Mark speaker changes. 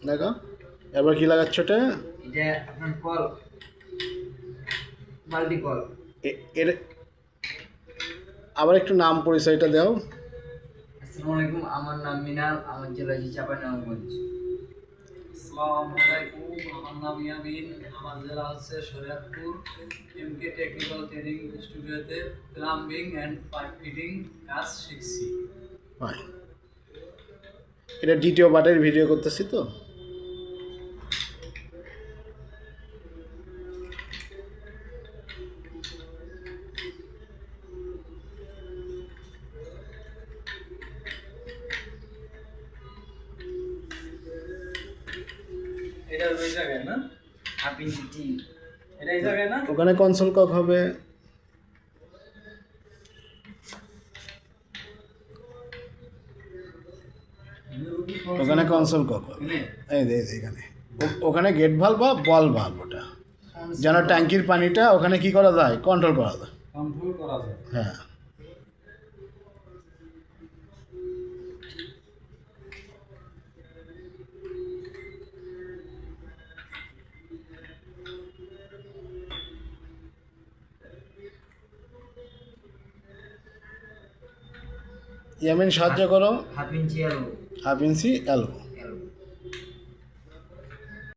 Speaker 1: দেখো এবার কি লাগাচ্ছ এটা?
Speaker 2: এটা আপনার কল, বালতি কল।
Speaker 1: এর আবার একটু নাম পরিচয়টা দাও।
Speaker 2: আসসালামু আলাইকুম, আমার নাম মিনাল, আমার জেলা চাঁপাইনবাবগঞ্জ।
Speaker 3: আসসালামু আলাইকুম, আমার নাম ইয়ামিন, আমার জেলা হচ্ছে শরীয়তপুর। এমকে টেকনিক্যাল ট্রেনিং স্টুডিওতে প্লাম্বিং অ্যান্ড পাইপ ফিটিং কাজ শিখছি।
Speaker 1: হয় এটা দ্বিতীয় পার্টের ভিডিও করতেছি তো।
Speaker 3: এটা ওই জায়গায় না,
Speaker 2: আপনি টি
Speaker 3: এটা এই জায়গায় না।
Speaker 1: ওখানে কনসোল কক হবে। ওখানে কনসোল কক হবে। এই যে এখানে ওখানে গেট ভাল্ব বা বল ভাল্ব, ওটা যেন ট্যাঙ্কির পানিটা ওখানে কি করা যায়, কন্ট্রোল করা যায়।
Speaker 3: কন্ট্রোল করা যায়।
Speaker 1: হ্যাঁ ইয়ামিন সাহায্য করো।
Speaker 2: হাফ ইঞ্চি আলু।
Speaker 1: Half inch elbow.